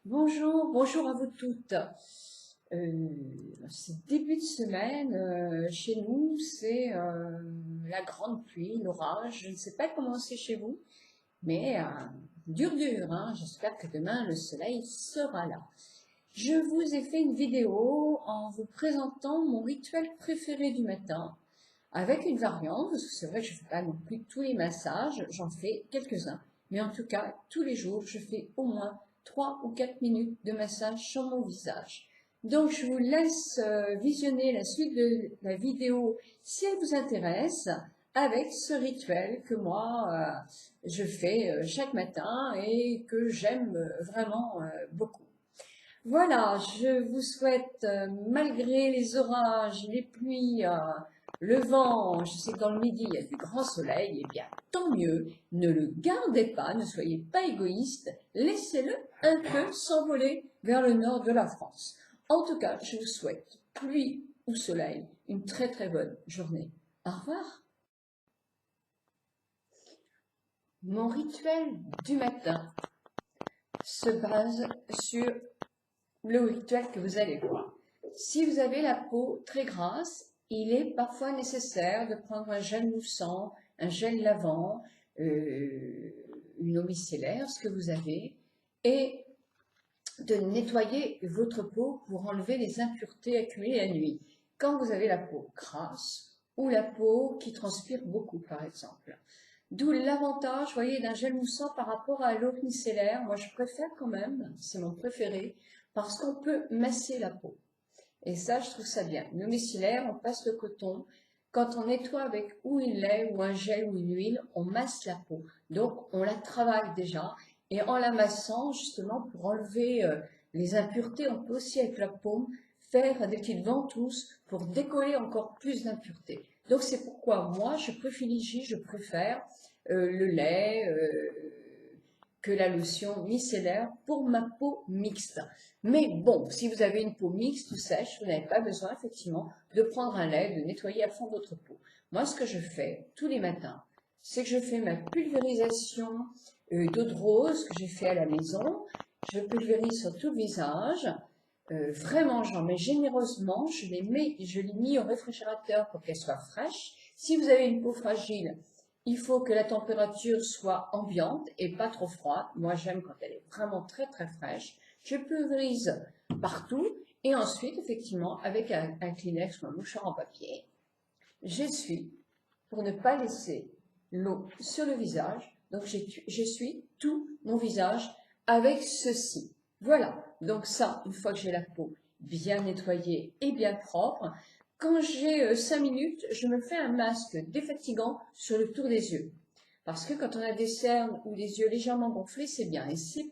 Bonjour, bonjour à vous toutes. C'est début de semaine, chez nous c'est la grande pluie, l'orage. Je ne sais pas comment c'est chez vous, mais dur dur, hein. J'espère que demain le soleil sera là. Je vous ai fait une vidéo en vous présentant mon rituel préféré du matin, avec une variante, parce que c'est vrai que je ne fais pas non plus tous les massages, j'en fais quelques-uns. Mais en tout cas, tous les jours, je fais au moins 3 ou 4 minutes de massage sur mon visage. Donc, je vous laisse visionner la suite de la vidéo si elle vous intéresse, avec ce rituel que moi, je fais chaque matin et que j'aime vraiment beaucoup. Voilà, je vous souhaite, malgré les orages, les pluies, le vent, je sais que dans le midi, il y a du grand soleil, eh bien, tant mieux, ne le gardez pas, ne soyez pas égoïste, laissez-le un peu s'envoler vers le nord de la France. En tout cas, je vous souhaite, pluie ou soleil, une très très bonne journée. Au revoir. Mon rituel du matin se base sur le rituel que vous allez voir. Si vous avez la peau très grasse, il est parfois nécessaire de prendre un gel moussant, un gel lavant, une eau micellaire, ce que vous avez, et de nettoyer votre peau pour enlever les impuretés accumulées la nuit. Quand vous avez la peau grasse ou la peau qui transpire beaucoup, par exemple. D'où l'avantage, voyez, d'un gel moussant par rapport à l'eau micellaire. Moi, je préfère quand même, c'est mon préféré, parce qu'on peut masser la peau. Et ça, je trouve ça bien. L'eau micellaire, on passe le coton. Quand on nettoie avec ou une lait ou un gel ou une huile, on masse la peau. Donc, on la travaille déjà. Et en la massant, justement, pour enlever les impuretés, on peut aussi, avec la paume, faire des petites ventouses pour décoller encore plus d'impuretés. Donc, c'est pourquoi moi, je préfère le lait, que la lotion micellaire pour ma peau mixte. Mais bon, si vous avez une peau mixte ou sèche, vous n'avez pas besoin effectivement de prendre un lait, de nettoyer à fond votre peau. Moi, ce que je fais tous les matins, c'est que je fais ma pulvérisation d'eau de rose que j'ai fait à la maison. Je pulvérise sur tout le visage. Vraiment, j'en mets généreusement. Je l'ai mis au réfrigérateur pour qu'elle soit fraîche. Si vous avez une peau fragile, il faut que la température soit ambiante et pas trop froide. Moi, j'aime quand elle est vraiment très très fraîche. Je pulvérise partout et ensuite, effectivement, avec un Kleenex ou un mouchoir en papier, j'essuie pour ne pas laisser l'eau sur le visage. Donc, j'essuie tout mon visage avec ceci. Voilà. Donc ça, une fois que j'ai la peau bien nettoyée et bien propre, quand j'ai 5 minutes, je me fais un masque défatigant sur le tour des yeux. Parce que quand on a des cernes ou des yeux légèrement gonflés, c'est bien. Et c'est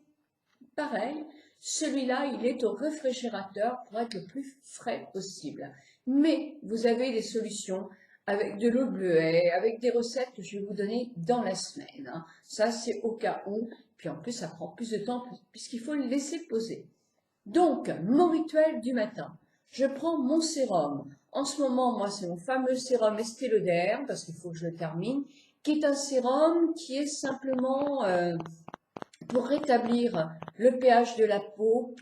pareil, celui-là, il est au réfrigérateur pour être le plus frais possible. Mais vous avez des solutions avec de l'eau bleuet, avec des recettes que je vais vous donner dans la semaine, hein. Ça, c'est au cas où. Puis en plus, ça prend plus de temps puisqu'il faut le laisser poser. Donc, mon rituel du matin. Je prends mon sérum. En ce moment, moi, c'est mon fameux sérum Estée Lauder, parce qu'il faut que je le termine, qui est un sérum qui est simplement pour rétablir le pH de la peau,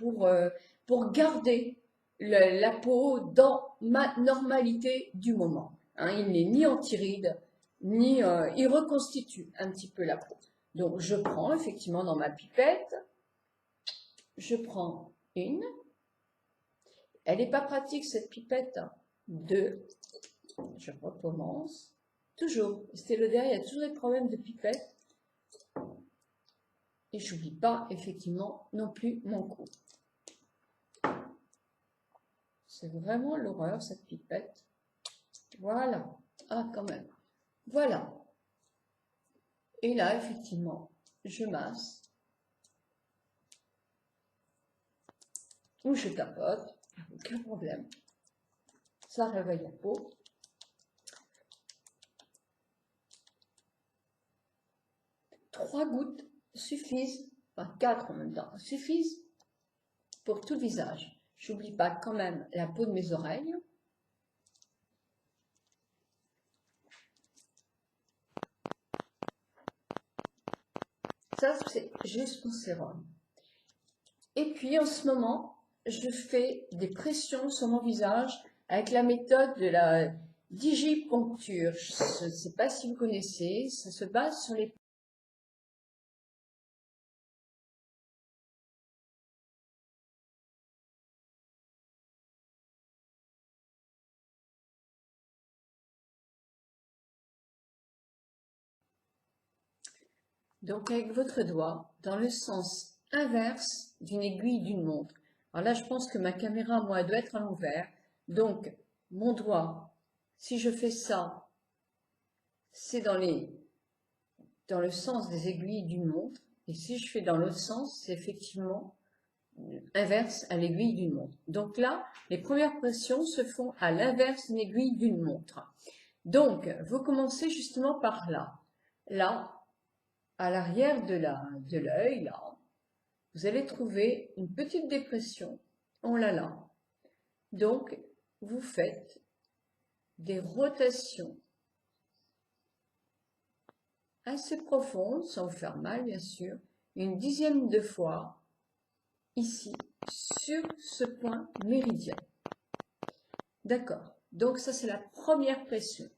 pour garder la peau dans ma normalité du moment. Hein, il n'est ni antiride, ni il reconstitue un petit peu la peau. Donc, je prends effectivement dans ma pipette, je prends une. Elle n'est pas pratique cette pipette. Deux. Je recommence. Toujours. C'était le dernier, il y a toujours des problèmes de pipette. Et je n'oublie pas effectivement non plus mon cou. C'est vraiment l'horreur cette pipette. Voilà. Ah quand même. Voilà. Et là effectivement, je masse ou je tapote. Aucun problème. Ça réveille la peau. Trois gouttes suffisent, enfin 4 en même temps, suffisent pour tout le visage. J'oublie pas quand même la peau de mes oreilles. Ça, c'est juste mon sérum. Et puis en ce moment, je fais des pressions sur mon visage avec la méthode de la digiponcture. Je ne sais pas si vous connaissez, ça se base sur les... Donc avec votre doigt, dans le sens inverse d'une aiguille d'une montre. Alors là, je pense que ma caméra, moi, elle doit être à l'envers. Donc, mon doigt, si je fais ça, c'est dans le sens des aiguilles d'une montre. Et si je fais dans l'autre sens, c'est effectivement inverse à l'aiguille d'une montre. Donc là, les premières pressions se font à l'inverse d'une aiguille d'une montre. Donc, vous commencez justement par là. Là, à l'arrière de l'œil, là, vous allez trouver une petite dépression en l'allant. Donc, vous faites des rotations assez profondes, sans vous faire mal bien sûr, une dizaine de fois ici, sur ce point méridien. D'accord. Donc ça, c'est la première pression.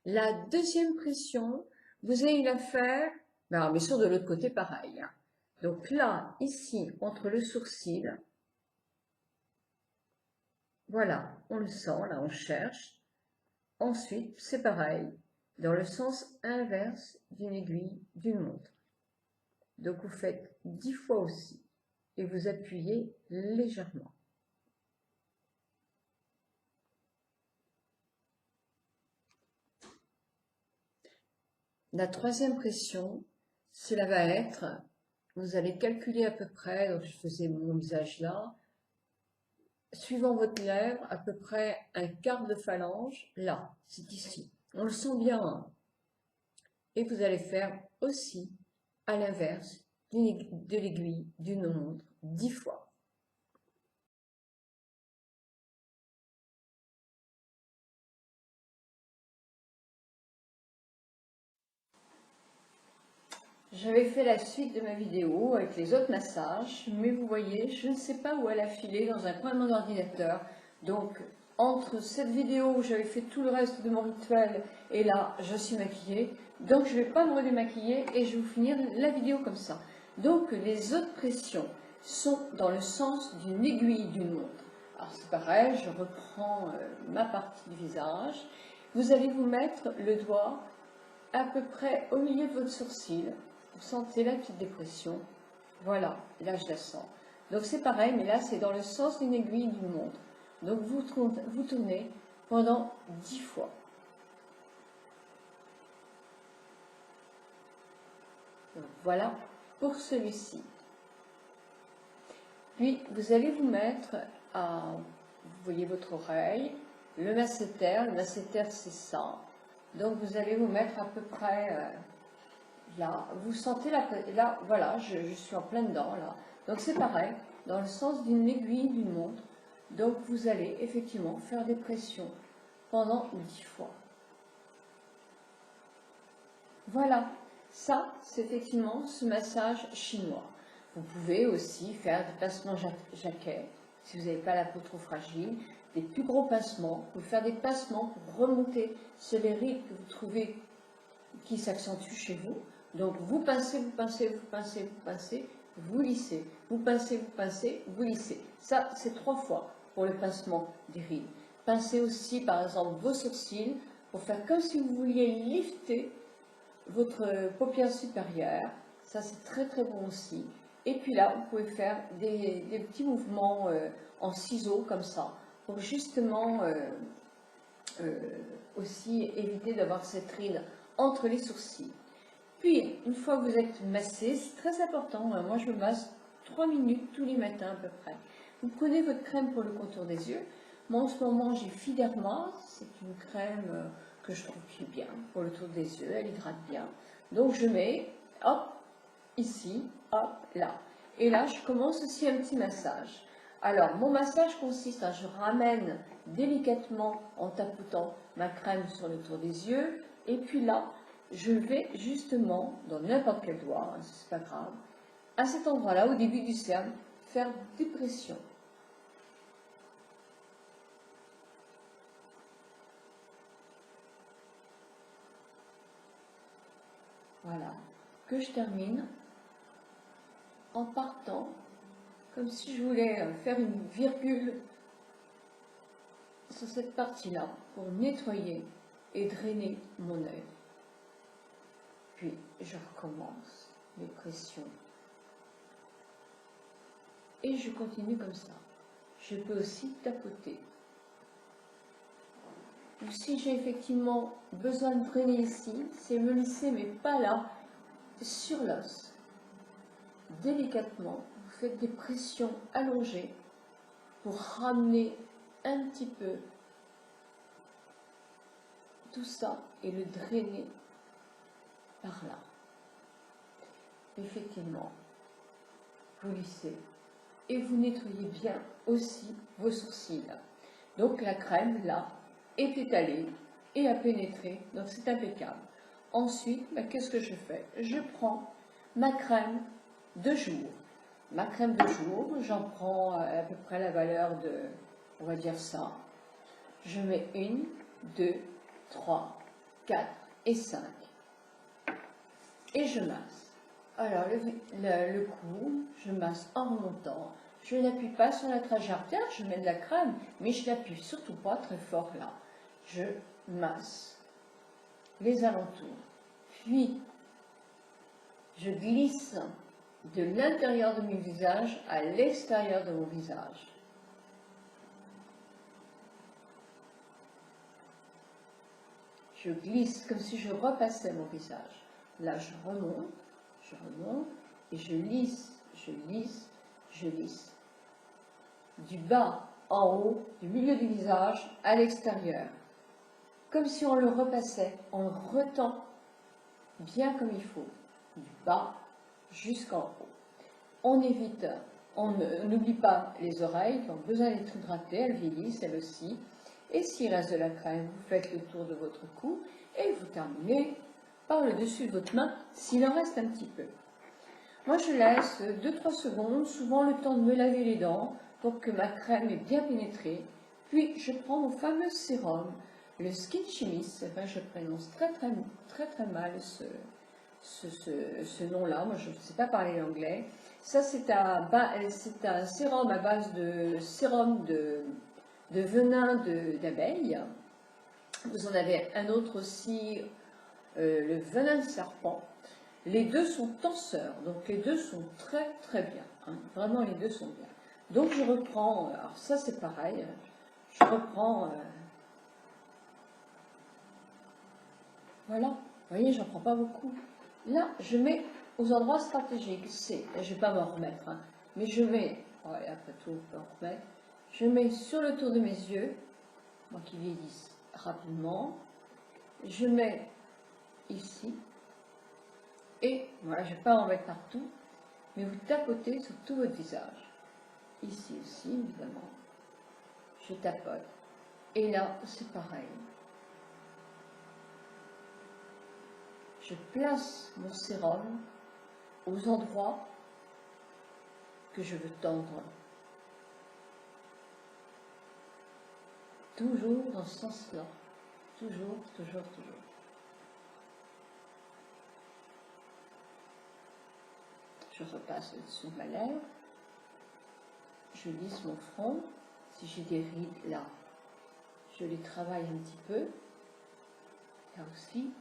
La deuxième pression, vous allez la faire, bien sûr de l'autre côté pareil. Hein. Donc là, ici, entre le sourcil, voilà, on le sent, là on cherche. Ensuite, c'est pareil, dans le sens inverse d'une aiguille d'une montre. Donc vous faites 10 fois aussi et vous appuyez légèrement. La troisième pression, cela va être, vous allez calculer à peu près, donc je faisais mon visage là, suivant votre lèvre, à peu près un quart de phalange, là, c'est ici. On le sent bien. Hein. Et vous allez faire aussi, à l'inverse, de l'aiguille d'une montre, 10 fois. J'avais fait la suite de ma vidéo avec les autres massages, mais vous voyez, je ne sais pas où elle a filé dans un coin de mon ordinateur. Donc, entre cette vidéo où j'avais fait tout le reste de mon rituel et là, je suis maquillée. Donc, je ne vais pas me redémaquiller et je vais vous finir la vidéo comme ça. Donc, les autres pressions sont dans le sens d'une aiguille d'une montre. Alors, c'est pareil, je reprends ma partie du visage. Vous allez vous mettre le doigt à peu près au milieu de votre sourcil. Vous sentez la petite dépression. Voilà, là je la sens. Donc c'est pareil, mais là c'est dans le sens d'une aiguille d'une montre. Donc vous tournez pendant 10 fois. Donc, voilà pour celui-ci. Puis vous allez vous mettre à, vous voyez votre oreille, le masséter. Le masséter c'est ça. Donc vous allez vous mettre à peu près là, vous sentez là, voilà, je suis en plein dedans, là. Donc c'est pareil, dans le sens d'une aiguille d'une montre. Donc vous allez effectivement faire des pressions pendant 10 fois. Voilà, ça c'est effectivement ce massage chinois. Vous pouvez aussi faire des pincements jaquets, si vous n'avez pas la peau trop fragile, des plus gros pincements. Vous pouvez faire des pincements pour remonter sur les rides que vous trouvez qui s'accentuent chez vous. Donc vous pincez, vous pincez, vous pincez, vous pincez, vous lissez. Vous pincez, vous pincez, vous lissez. Ça, c'est 3 fois pour le pincement des rides. Pincez aussi, par exemple, vos sourcils pour faire comme si vous vouliez lifter votre paupière supérieure. Ça, c'est très très bon aussi. Et puis là, vous pouvez faire des petits mouvements en ciseaux comme ça pour justement aussi éviter d'avoir cette ride entre les sourcils. Puis, une fois que vous êtes massé, c'est très important, moi je me masse 3 minutes tous les matins à peu près. Vous prenez votre crème pour le contour des yeux. Moi en ce moment j'ai Fiderma, c'est une crème que je trouve qui est bien pour le tour des yeux, elle hydrate bien. Donc je mets, hop, ici, hop, là. Et là je commence aussi un petit massage. Alors mon massage consiste à, je ramène délicatement en tapotant ma crème sur le tour des yeux, et puis là, je vais justement, dans n'importe quel doigt, hein, c'est pas grave, à cet endroit-là, au début du cerne, faire des pressions. Voilà, que je termine en partant comme si je voulais faire une virgule sur cette partie-là pour nettoyer et drainer mon œil. Puis je recommence les pressions. Et je continue comme ça. Je peux aussi tapoter. Ou si j'ai effectivement besoin de drainer ici, c'est me lisser, mais pas là, sur l'os. Délicatement, vous faites des pressions allongées pour ramener un petit peu tout ça et le drainer par là. Effectivement, vous lissez et vous nettoyez bien aussi vos sourcils. Donc la crème là est étalée et a pénétré, donc c'est impeccable. Ensuite, qu'est-ce que je fais? Je prends ma crème de jour. Ma crème de jour, j'en prends à peu près la valeur de, on va dire ça. Je mets 1, 2, 3, 4 et 5. Et je masse. Alors le cou, je masse en remontant. Je n'appuie pas sur la trajectoire artère, je mets de la crème, mais je n'appuie surtout pas très fort là. Je masse les alentours. Puis, je glisse de l'intérieur de mon visage à l'extérieur de mon visage. Je glisse comme si je repassais mon visage. Là, je remonte, et je lisse, je lisse, je lisse. Du bas en haut, du milieu du visage à l'extérieur. Comme si on le repassait, on le retend bien comme il faut. Du bas jusqu'en haut. On évite, on n'oublie pas les oreilles qui ont besoin d'être hydratées, elles vieillissent elles aussi. Et s'il reste de la crème, vous faites le tour de votre cou et vous terminez par le dessus de votre main s'il en reste un petit peu. Moi je laisse 2-3 secondes, souvent le temps de me laver les dents pour que ma crème ait bien pénétré. Puis je prends mon fameux sérum, le Skin Chimist, enfin, je prononce très mal ce nom-là, moi je ne sais pas parler l'anglais. Ça c'est un sérum à base de sérum de venin d'abeille. Vous en avez un autre aussi, le venin de serpent. Les deux sont tenseurs, donc les deux sont très bien. Hein. Vraiment, les deux sont bien. Donc je reprends, alors ça c'est pareil, je reprends, voilà, vous voyez, j'en prends pas beaucoup. Là, je mets aux endroits stratégiques, je ne vais pas m'en remettre, hein, mais je mets, ouais, après tout, on peut en remettre, je mets sur le tour de mes yeux, moi qui vieillissent rapidement, je mets ici, et voilà, je ne vais pas en mettre partout, mais vous tapotez sur tout votre visage. Ici aussi, évidemment, je tapote. Et là, c'est pareil. Je place mon sérum aux endroits que je veux tendre. Toujours dans ce sens-là. Toujours. Je repasse sur ma lèvre. Je lisse mon front. Si j'ai des rides là, je les travaille un petit peu. Là aussi.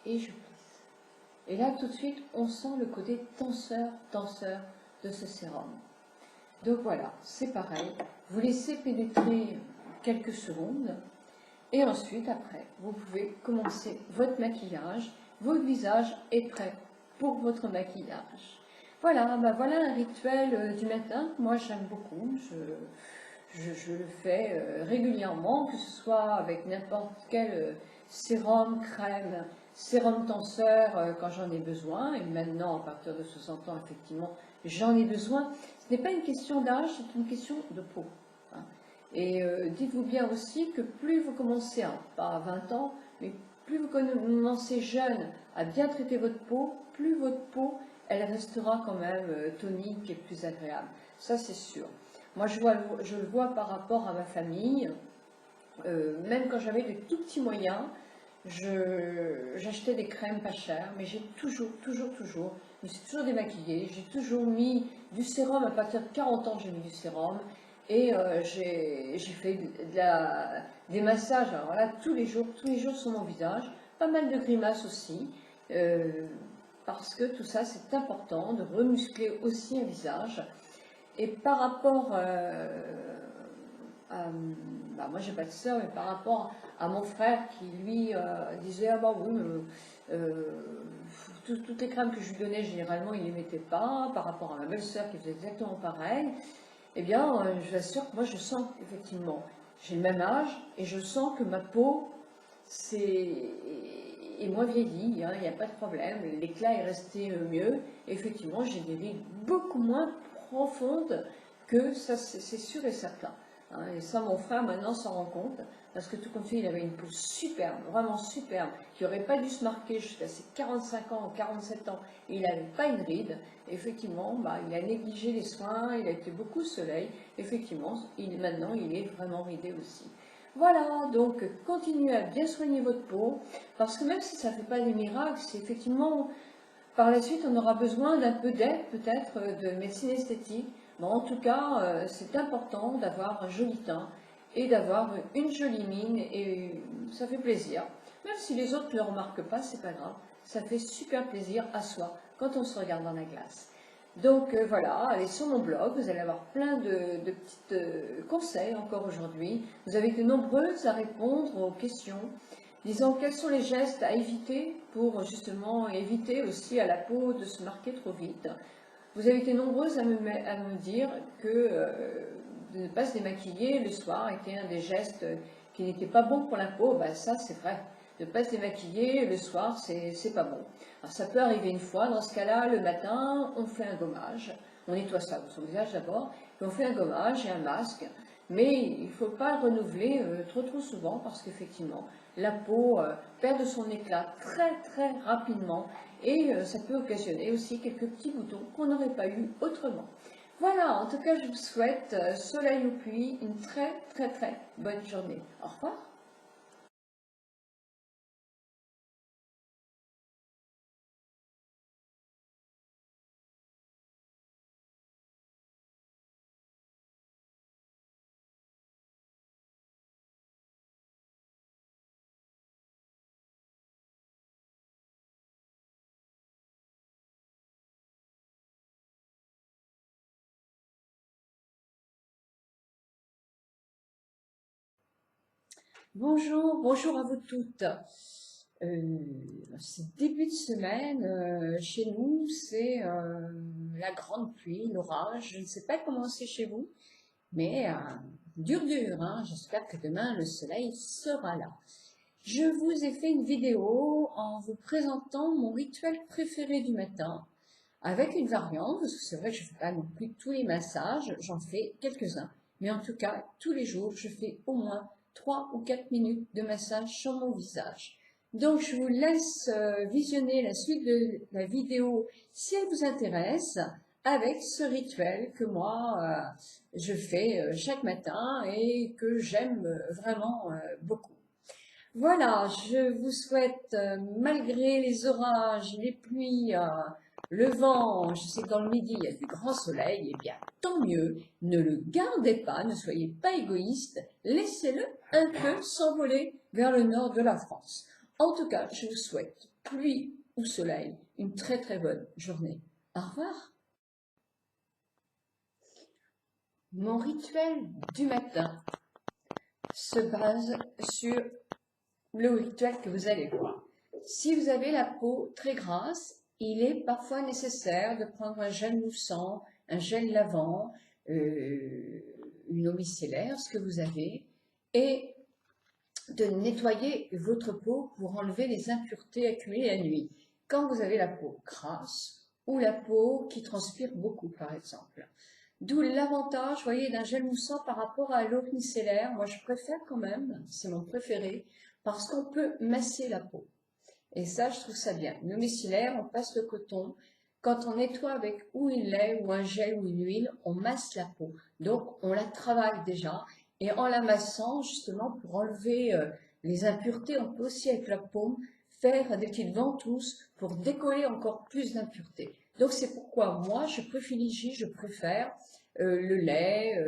Et je plisse. Et là, tout de suite, on sent le côté tenseur de ce sérum. Donc voilà, c'est pareil. Vous laissez pénétrer quelques secondes. Et ensuite, après, vous pouvez commencer votre maquillage. Votre visage est prêt pour votre maquillage. Voilà, voilà un rituel du matin. Moi, j'aime beaucoup. Je le fais régulièrement, que ce soit avec n'importe quel sérum, crème, sérum tenseur quand j'en ai besoin. Et maintenant, à partir de 60 ans, effectivement, j'en ai besoin. Ce n'est pas une question d'âge, c'est une question de peau. Hein. Et dites-vous bien aussi que plus vous commencez, pas à 20 ans, mais plus vous commencez jeune à bien traiter votre peau, plus votre peau, elle restera quand même tonique et plus agréable. Ça, c'est sûr. Moi, je le vois par rapport à ma famille. Même quand j'avais de tout petits moyens, j'achetais des crèmes pas chères, mais j'ai toujours, je me suis toujours démaquillée. J'ai toujours mis du sérum. À partir de 40 ans, j'ai mis du sérum. Et j'ai fait des massages, alors là, tous les jours sur mon visage. Pas mal de grimaces aussi. Parce que tout ça, c'est important de remuscler aussi un visage. Et par rapport moi j'ai pas de soeur, mais par rapport à mon frère qui lui disait ah bah oui, toutes les crèmes que je lui donnais généralement il les mettait pas, par rapport à ma belle-sœur qui faisait exactement pareil, eh bien je vous assure que moi je sens effectivement, j'ai le même âge et je sens que ma peau est moins vieillie, hein, il n'y a pas de problème, l'éclat est resté mieux, et effectivement j'ai des rides beaucoup moins profondes que ça, c'est sûr et certain. Hein, et ça, mon frère maintenant s'en rend compte, parce que tout compte fait, il avait une peau superbe, vraiment superbe, qui n'aurait pas dû se marquer jusqu'à ses 45 ans ou 47 ans, et il n'avait pas une ride. Et effectivement, il a négligé les soins, il a été beaucoup au soleil. Effectivement, maintenant, il est vraiment ridé aussi. Voilà, donc continuez à bien soigner votre peau, parce que même si ça ne fait pas des miracles, c'est effectivement, par la suite, on aura besoin d'un peu d'aide, peut-être, de médecine esthétique. Bon, en tout cas, c'est important d'avoir un joli teint et d'avoir une jolie mine, et ça fait plaisir. Même si les autres ne le remarquent pas, c'est pas grave. Ça fait super plaisir à soi quand on se regarde dans la glace. Donc voilà, allez sur mon blog, vous allez avoir plein de petits conseils encore aujourd'hui. Vous avez été nombreuses à répondre aux questions, disant quels sont les gestes à éviter pour justement éviter aussi à la peau de se marquer trop vite. Vous avez été nombreuses à me dire que de ne pas se démaquiller le soir était un des gestes qui n'était pas bon pour la peau. Ben, ça, c'est vrai. De ne pas se démaquiller le soir, c'est pas bon. Alors, ça peut arriver une fois. Dans ce cas-là, le matin, on fait un gommage. On nettoie son visage d'abord, puis on fait un gommage et un masque. Mais il ne faut pas le renouveler trop souvent parce qu'effectivement, la peau perd de son éclat très rapidement et ça peut occasionner aussi quelques petits boutons qu'on n'aurait pas eu autrement. Voilà, en tout cas, je vous souhaite, soleil ou pluie, une très bonne journée. Au revoir. Bonjour à vous toutes. Ce début de semaine, chez nous, c'est la grande pluie, l'orage. Je ne sais pas comment c'est chez vous, mais dur, hein. J'espère que demain, le soleil sera là. Je vous ai fait une vidéo en vous présentant mon rituel préféré du matin, avec une variante, parce que c'est vrai que je ne fais pas non plus tous les massages, j'en fais quelques-uns. Mais en tout cas, tous les jours, je fais au moins 3 ou 4 minutes de massage sur mon visage. Donc, je vous laisse visionner la suite de la vidéo si elle vous intéresse, avec ce rituel que moi, je fais chaque matin et que j'aime vraiment beaucoup. Voilà, je vous souhaite, malgré les orages, les pluies, le vent, je sais que dans le midi, il y a du grand soleil, eh bien, tant mieux, ne le gardez pas, ne soyez pas égoïste, laissez-le un peu s'envoler vers le nord de la France. En tout cas, je vous souhaite, pluie ou soleil, une très bonne journée. Au revoir. Mon rituel du matin se base sur le rituel que vous allez voir. Si vous avez la peau très grasse, il est parfois nécessaire de prendre un gel moussant, un gel lavant, une eau micellaire, ce que vous avez, et de nettoyer votre peau pour enlever les impuretés accumulées la nuit. Quand vous avez la peau grasse ou la peau qui transpire beaucoup, par exemple. D'où l'avantage, voyez, d'un gel moussant par rapport à l'eau micellaire. Moi, je préfère quand même, c'est mon préféré, parce qu'on peut masser la peau. Et ça, je trouve ça bien. L'eau micellaire, on passe le coton. quand on nettoie avec ou un lait ou un gel ou une huile, on masse la peau. Donc, on la travaille déjà. Et en la massant, justement, pour enlever les impuretés, on peut aussi, avec la paume, faire des petites ventouses pour décoller encore plus d'impuretés. Donc, c'est pourquoi moi, je préfère le lait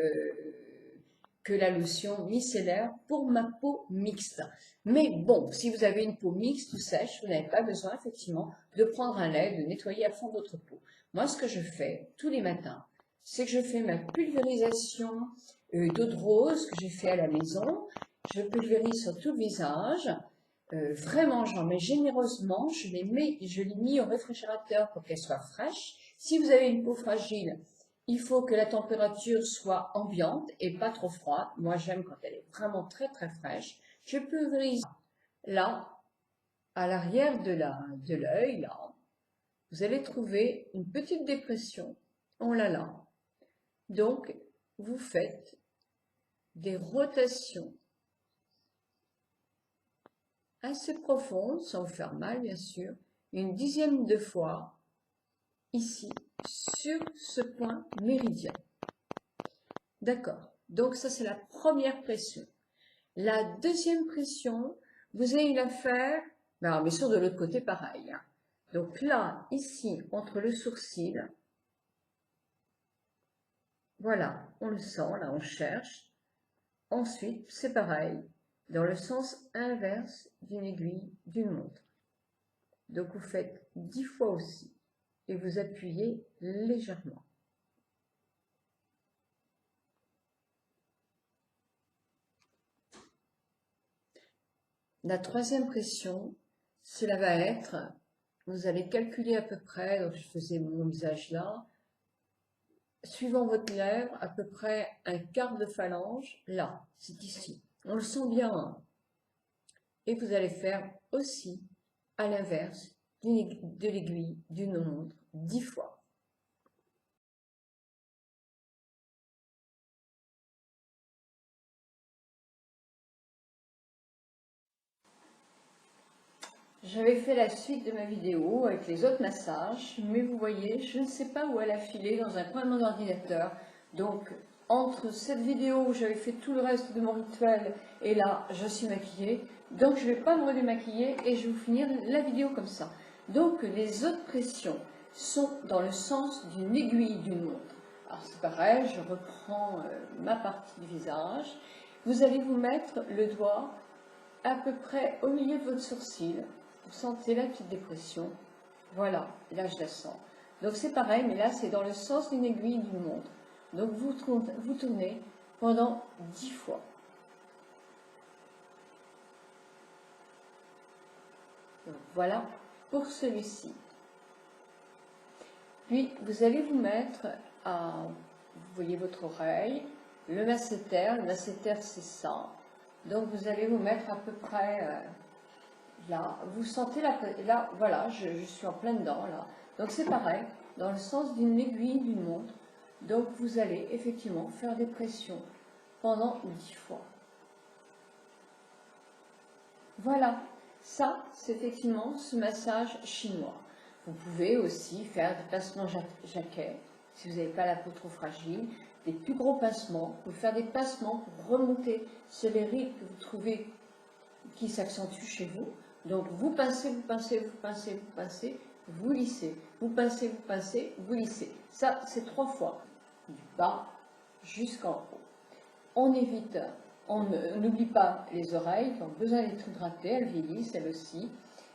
que la lotion micellaire pour ma peau mixte. Mais bon, si vous avez une peau mixte ou sèche, vous n'avez pas besoin effectivement de prendre un lait, de nettoyer à fond votre peau. Moi, ce que je fais tous les matins, c'est que je fais ma pulvérisation d'eau de rose que j'ai fait à la maison. Je pulvérise sur tout le visage. Vraiment, j'en mets généreusement. Je l'ai mis au réfrigérateur pour qu'elle soit fraîche. Si vous avez une peau fragile, il faut que la température soit ambiante et pas trop froide. Moi, j'aime quand elle est vraiment très très fraîche. Je pulvérise là, à l'arrière de l'œil, là. Vous allez trouver une petite dépression. On l'a là. Donc, vous faites des rotations assez profondes, sans vous faire mal, bien sûr, une dizaine de fois ici, sur ce point méridien. D'accord. Donc, ça, c'est la première pression. La deuxième pression, vous allez la faire, mais bien sûr de l'autre côté pareil. Hein. Donc là, ici, entre le sourcil, voilà, on le sent, là on cherche. Ensuite, c'est pareil, dans le sens inverse d'une aiguille d'une montre. Donc vous faites 10 fois aussi et vous appuyez légèrement. La troisième pression, cela va être, vous allez calculer à peu près, donc je faisais mon visage là, suivant votre lèvre, à peu près un quart de phalange, là, c'est ici. On le sent bien. Hein. Et vous allez faire aussi, à l'inverse, de l'aiguille d'une montre, 10 fois. J'avais fait la suite de ma vidéo avec les autres massages, mais vous voyez, je ne sais pas où elle a filé dans un coin de mon ordinateur. Donc, entre cette vidéo où j'avais fait tout le reste de mon rituel et là, je suis maquillée. Donc, je ne vais pas me redémaquiller et je vais vous finir la vidéo comme ça. Donc, les autres pressions sont dans le sens d'une aiguille d'une montre. Alors, c'est pareil, je reprends ma partie du visage. Vous allez vous mettre le doigt à peu près au milieu de votre sourcil. Vous sentez la petite dépression. Voilà, là je la sens. Donc c'est pareil, mais là c'est dans le sens d'une aiguille d'une montre. Donc vous tournez pendant 10 fois. Donc, voilà pour celui-ci. Puis vous allez vous mettre à, vous voyez votre oreille, le masséter. Le masséter c'est ça. Donc vous allez vous mettre à peu près là, vous sentez là, voilà, je suis en plein dedans là. Donc c'est pareil, dans le sens d'une aiguille d'une montre. Donc vous allez effectivement faire des pressions pendant 10 fois. Voilà, ça c'est effectivement ce massage chinois. Vous pouvez aussi faire des pincements jaquets, si vous n'avez pas la peau trop fragile, des plus gros pincements. Vous pouvez faire des pincements pour remonter sur les rides que vous trouvez qui s'accentuent chez vous. Donc vous pincez, vous pincez, vous pincez, vous pincez, vous lissez. Vous pincez, vous pincez, vous lissez. Ça, c'est 3 fois, du bas jusqu'en haut. On évite, on n'oublie pas les oreilles qui ont besoin d'être hydratées, elles vieillissent, elles aussi.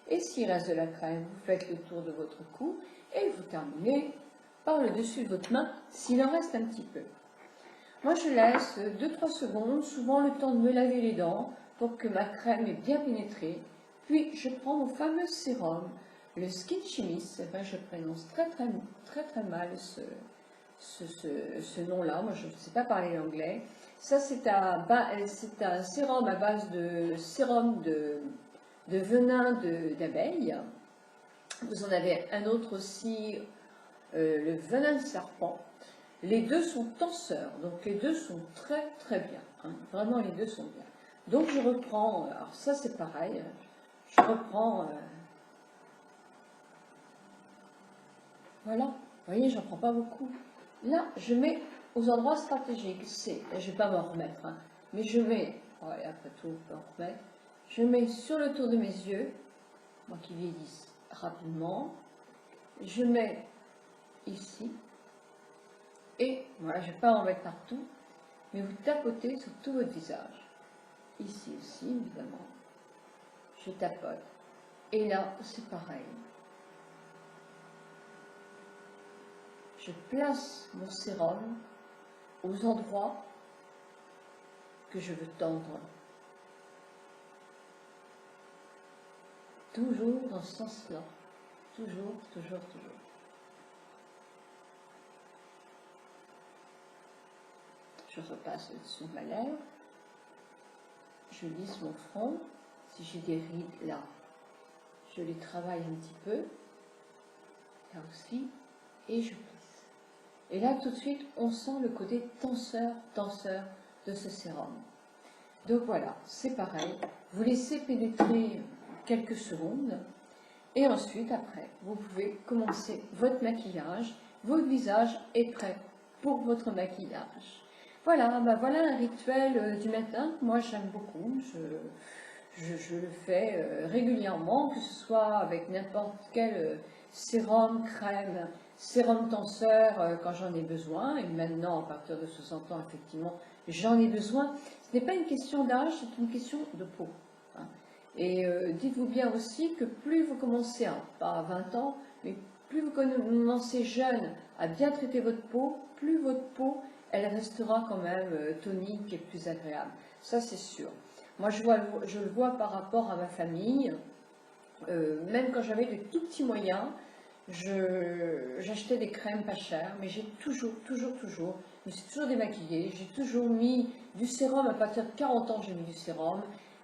Et s'il reste de la crème, vous faites le tour de votre cou et vous terminez par le dessus de votre main s'il en reste un petit peu. Moi, je laisse 2-3 secondes, souvent le temps de me laver les dents pour que ma crème ait bien pénétré. Puis, je prends mon fameux sérum, le Skin Chimist. Enfin, je prononce très mal ce nom-là. Moi, je ne sais pas parler l'anglais. Ça, c'est un sérum à base de sérum de venin d'abeille. Vous en avez un autre aussi, le venin de serpent. Les deux sont tenseurs, donc les deux sont très bien. Hein. Vraiment, les deux sont bien. Donc, je reprends, alors ça c'est pareil, je reprends Voilà, vous voyez, j'en prends pas beaucoup. Là, je mets aux endroits stratégiques. Je vais pas m'en remettre, hein, mais je mets, ouais, après tout, on peut en remettre. Je mets sur le tour de mes yeux, moi qui vieillissent rapidement. Je mets ici, et voilà, je ne vais pas en mettre partout, mais vous tapotez sur tout votre visage. Ici aussi, évidemment. Je tapote. Et là, c'est pareil. Je place mon sérum aux endroits que je veux tendre. Toujours dans ce sens-là. Toujours, toujours, toujours. Je repasse au-dessus de ma lèvre. Je lisse mon front. Si j'ai des rides là, je les travaille un petit peu. Là aussi. Et je plisse. Et là, tout de suite, on sent le côté tenseur de ce sérum. Donc voilà, c'est pareil. Vous laissez pénétrer quelques secondes. Et ensuite, après, vous pouvez commencer votre maquillage. Votre visage est prêt pour votre maquillage. Voilà, bah voilà un rituel du matin. Moi, j'aime beaucoup. Je le fais régulièrement, que ce soit avec n'importe quel sérum, crème, sérum tenseur quand j'en ai besoin. Et maintenant, à partir de 60 ans, effectivement, j'en ai besoin. Ce n'est pas une question d'âge, c'est une question de peau. Hein. Et dites-vous bien aussi que plus vous commencez, pas à 20 ans, mais plus vous commencez jeune à bien traiter votre peau, plus votre peau, elle restera quand même tonique et plus agréable. Ça, c'est sûr. Moi, je le vois par rapport à ma famille. Même quand j'avais de tout petits moyens, j'achetais des crèmes pas chères, mais j'ai toujours, je me suis toujours démaquillée. J'ai toujours mis du sérum. À partir de 40 ans, j'ai mis du sérum.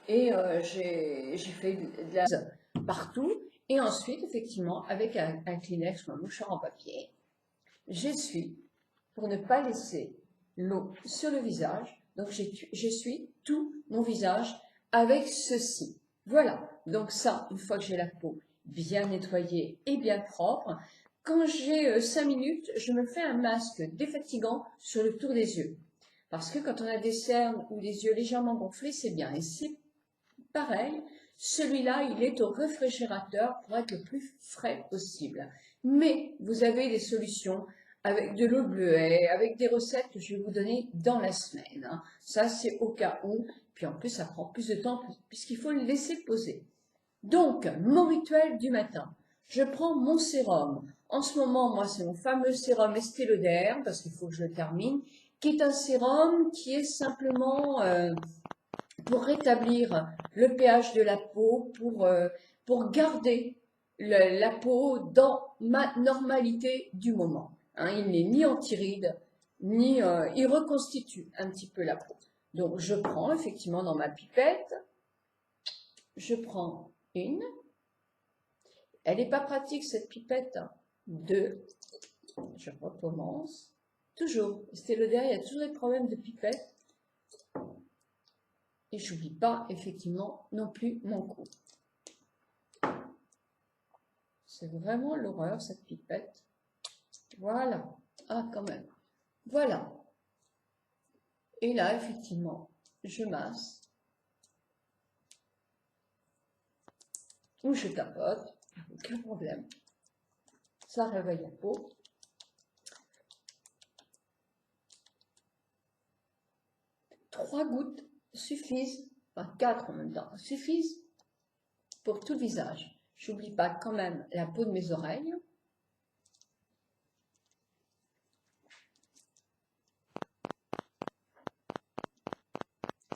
Et j'ai fait de la partout. Et ensuite, effectivement, avec un Kleenex ou un mouchoir en papier, j'essuie pour ne pas laisser l'eau sur le visage. Donc, j'essuie tout mon visage avec ceci. Voilà. Donc ça, une fois que j'ai la peau bien nettoyée et bien propre, quand j'ai 5 minutes, je me fais un masque défatigant sur le tour des yeux. Parce que quand on a des cernes ou des yeux légèrement gonflés, c'est bien. Et c'est pareil, celui-là, il est au réfrigérateur pour être le plus frais possible. Mais vous avez des solutions avec de l'eau bleuet, avec des recettes que je vais vous donner dans la semaine. Hein. Ça, c'est au cas où. Puis en plus, ça prend plus de temps puisqu'il faut le laisser poser. Donc, mon rituel du matin. Je prends mon sérum. En ce moment, moi, c'est mon fameux sérum Estée Lauder, parce qu'il faut que je le termine, qui est un sérum qui est simplement pour rétablir le pH de la peau, pour garder la peau dans ma normalité du moment. Hein, il n'est ni anti-rides, ni il reconstitue un petit peu la peau. Donc je prends effectivement dans ma pipette, je prends une. Elle n'est pas pratique cette pipette. Hein. Deux. Je recommence. Toujours. Estée Lauder, il y a toujours des problèmes de pipette. Et je n'oublie pas, effectivement, non plus mon cou. C'est vraiment l'horreur, cette pipette. Voilà. Ah, quand même. Voilà. Et là, effectivement, je masse. Ou je tapote. Aucun problème. Ça réveille la peau. Trois gouttes suffisent, enfin 4 en même temps, suffisent pour tout le visage. J'oublie pas quand même la peau de mes oreilles.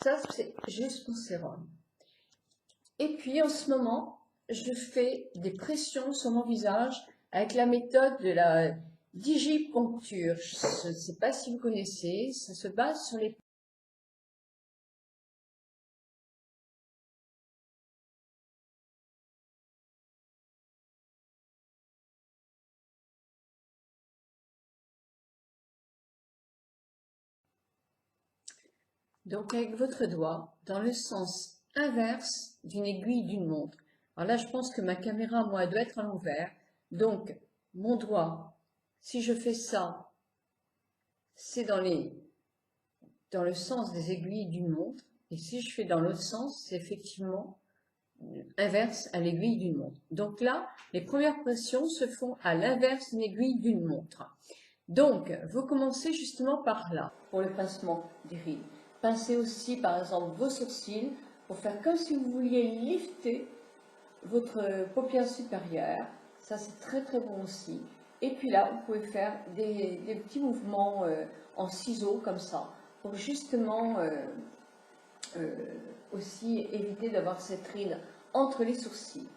Ça, c'est juste mon sérum. Et puis, en ce moment, je fais des pressions sur mon visage avec la méthode de la digiponcture. Je ne sais pas si vous connaissez, ça se base sur les donc avec votre doigt dans le sens inverse d'une aiguille d'une montre. Alors là, je pense que ma caméra, moi, doit être à l'envers. Donc, mon doigt Si je fais ça, c'est dans le sens des aiguilles d'une montre. Et si je fais dans l'autre sens, c'est effectivement inverse à l'aiguille d'une montre. Donc là, les premières pressions se font à l'inverse d'une aiguille d'une montre. Donc, vous commencez justement par là, pour le pincement des rides. Pincez aussi, par exemple, vos sourcils, pour faire comme si vous vouliez lifter votre paupière supérieure. Ça, c'est très très bon aussi. Et puis là, vous pouvez faire des petits mouvements en ciseaux, comme ça, pour justement aussi éviter d'avoir cette ride entre les sourcils.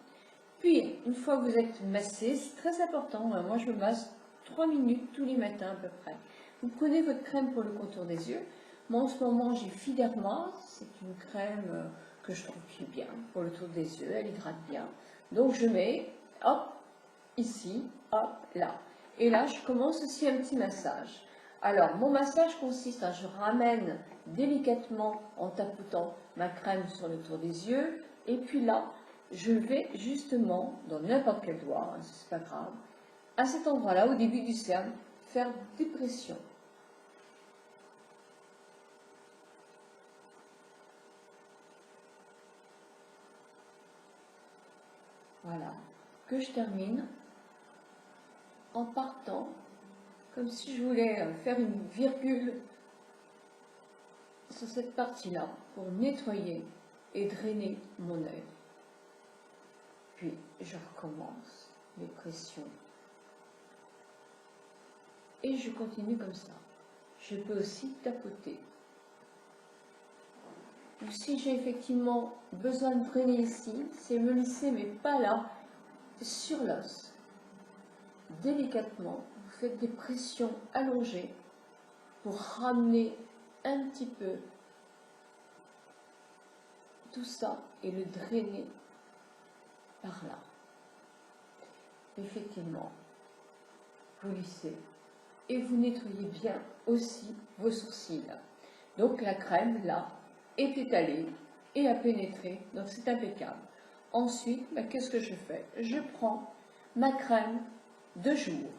Puis, une fois que vous êtes massé, c'est très important, moi je me masse 3 minutes tous les matins à peu près. Vous prenez votre crème pour le contour des yeux. Moi en ce moment j'ai Fiderma, c'est une crème que je trouve qui est bien pour le tour des yeux, elle hydrate bien. Donc je mets, hop, ici, hop, là. Et là je commence aussi un petit massage. Alors mon massage consiste à, je ramène délicatement en tapotant ma crème sur le tour des yeux, et puis là, je vais justement, dans n'importe quel doigt, hein, c'est pas grave, à cet endroit-là, au début du cerne, faire des pressions. Voilà, que je termine en partant, comme si je voulais faire une virgule sur cette partie-là, pour nettoyer et drainer mon œil. Puis, je recommence les pressions. Et je continue comme ça. Je peux aussi tapoter. Ou si j'ai effectivement besoin de drainer ici, c'est me lisser, mais pas là, sur l'os. Délicatement, vous faites des pressions allongées pour ramener un petit peu tout ça et le drainer par là. Effectivement, vous lissez et vous nettoyez bien aussi vos sourcils. Donc la crème là est étalée et a pénétré, donc c'est impeccable. Ensuite, qu'est-ce que je fais? Je prends ma crème de jour.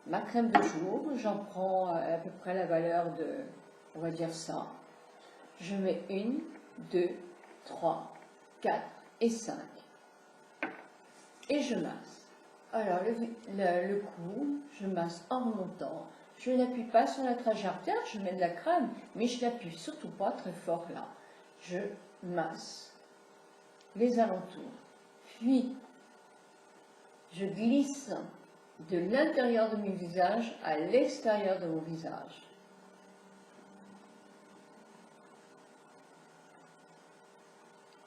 Ma crème de jour, j'en prends à peu près la valeur de, on va dire ça. Je mets 1, 2, 3, 4 et 5. Et je masse. Alors le cou, je masse en remontant. Je n'appuie pas sur la trachée artère, je mets de la crème, mais je n'appuie surtout pas très fort là. Je masse les alentours. Puis, je glisse de l'intérieur de mon visage à l'extérieur de mon visage.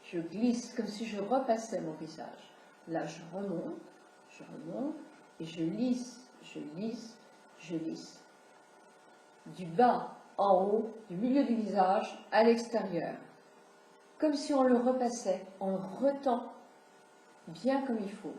Je glisse comme si je repassais mon visage. Là, je remonte et je lisse, je lisse, je lisse. Du bas en haut, du milieu du visage à l'extérieur. Comme si on le repassait, on le retend bien comme il faut.